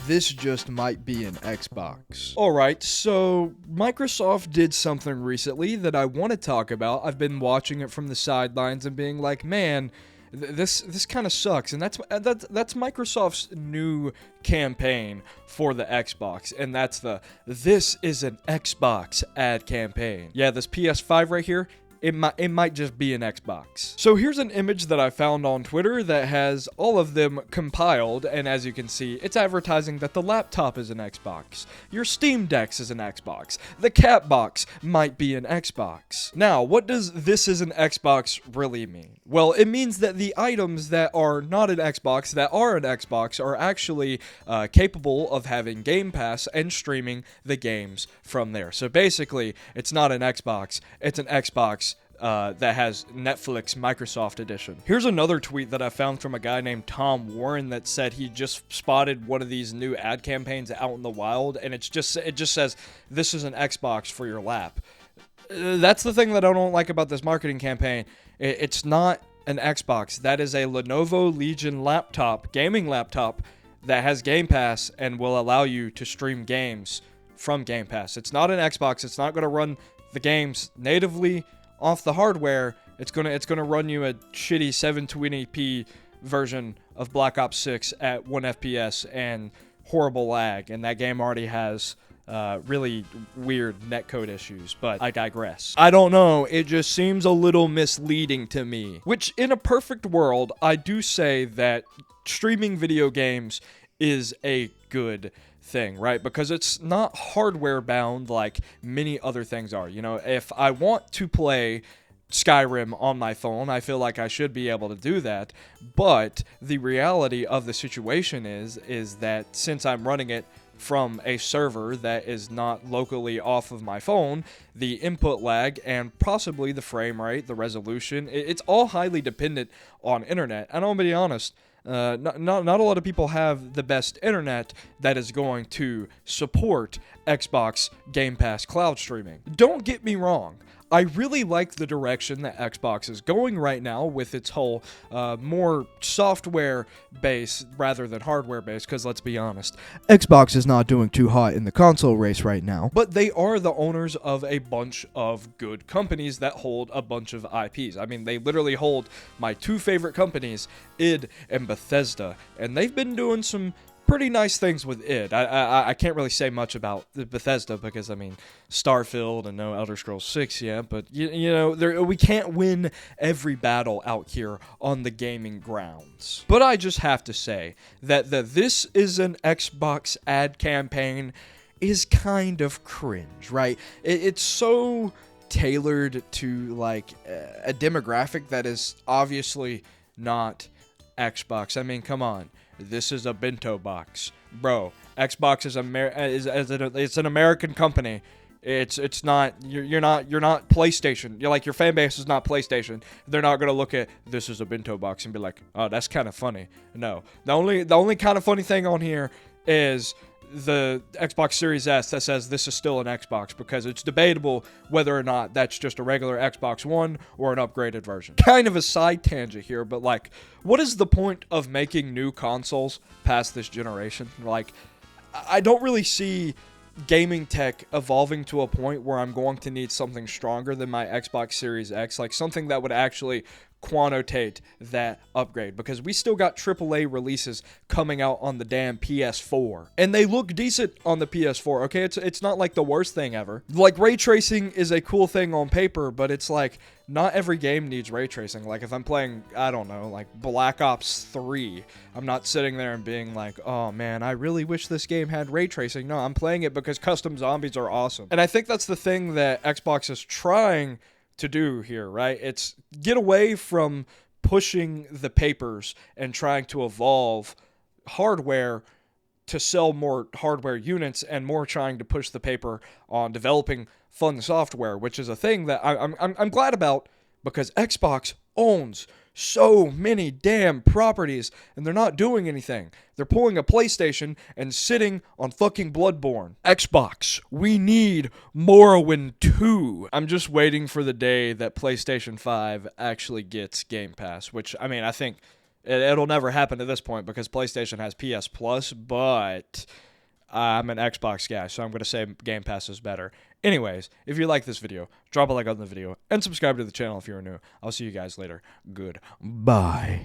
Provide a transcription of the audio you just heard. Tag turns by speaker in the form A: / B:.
A: this just might be an Xbox. Alright, so Microsoft did something recently that I want to talk about. I've been watching it from the sidelines and being like, man, this kind of sucks, and that's Microsoft's new campaign for the Xbox, and that's the "This is an Xbox" ad campaign. Yeah, this PS5 right here, it might just be an Xbox. So here's an image that I found on Twitter that has all of them compiled, and as you can see, it's advertising that the laptop is an Xbox, your Steam Deck is an Xbox, the cat box might be an Xbox. Now, what does "this is an Xbox" really mean? Well, it means that the items that are not an Xbox, that are an Xbox, are actually capable of having Game Pass and streaming the games from there. So basically, it's not an Xbox, it's an Xbox that has Netflix Microsoft Edition. Here's another tweet that I found from a guy named Tom Warren that said he just spotted one of these new ad campaigns out in the wild, and it just says, "This is an Xbox for your lap." That's the thing that I don't like about this marketing campaign. It's not an Xbox. That is a Lenovo Legion laptop, gaming laptop, that has Game Pass and will allow you to stream games from Game Pass. It's not an Xbox. It's not going to run the games natively off the hardware. It's gonna run you a shitty 720p version of Black Ops 6 at 1 FPS and horrible lag, and that game already has really weird netcode issues, but I digress. I don't know, it just seems a little misleading to me. Which, in a perfect world, I do say that streaming video games is a good thing, right? Because it's not hardware bound like many other things are. You know, if I want to play Skyrim on my phone, I feel like I should be able to do that. But the reality of the situation is that since I'm running it from a server that is not locally off of my phone, the input lag and possibly the frame rate, the resolution, it's all highly dependent on internet. And I'll be honest, not a lot of people have the best internet that is going to support Xbox Game Pass cloud streaming. Don't get me wrong. I really like the direction that Xbox is going right now with its whole more software-based rather than hardware-based, because let's be honest, Xbox is not doing too hot in the console race right now. But they are the owners of a bunch of good companies that hold a bunch of IPs. I mean, they literally hold my two favorite companies, id and Bethesda, and they've been doing some pretty nice things with id. I can't really say much about the Bethesda because, I mean, Starfield and no Elder Scrolls 6 yet, but, you know, we can't win every battle out here on the gaming grounds. But I just have to say that "This is an Xbox" ad campaign is kind of cringe, right? It's so tailored to, like, a demographic that is obviously not Xbox. I mean, come on. This is a bento box, bro. Xbox is it's an American company. It's not you're not PlayStation. You're like, your fan base is not PlayStation. They're not gonna look at "this is a bento box" and be like, "Oh, that's kind of funny." No, the only kind of funny thing on here is the Xbox Series S that says "this is still an Xbox," because it's debatable whether or not that's just a regular Xbox One or an upgraded version. Kind of a side tangent here, but like, what is the point of making new consoles past this generation? Like, I don't really see gaming tech evolving to a point where I'm going to need something stronger than my Xbox Series X, like something that would actually quantitate that upgrade, because we still got AAA releases coming out on the damn PS4, and they look decent on the PS4. Okay, it's not like the worst thing ever. Like, ray tracing is a cool thing on paper, but it's like, not every game needs ray tracing. Like, if I'm playing, I don't know, like Black Ops 3, I'm not sitting there and being like, "Oh man, I really wish this game had ray tracing." No, I'm playing it because custom zombies are awesome. And I think that's the thing that Xbox is trying to do here, right? It's get away from pushing the papers and trying to evolve hardware to sell more hardware units, and more trying to push the paper on developing fun software, which is a thing that I'm glad about, because Xbox owns so many damn properties and they're not doing anything. They're pulling a PlayStation and sitting on fucking Bloodborne. Xbox, we need Morrowind 2. I'm just waiting for the day that PlayStation 5 actually gets Game Pass, which, I mean, I think It'll never happen at this point because PlayStation has PS Plus, but I'm an Xbox guy, so I'm going to say Game Pass is better. Anyways, if you like this video, drop a like on the video and subscribe to the channel if you're new. I'll see you guys later. Goodbye.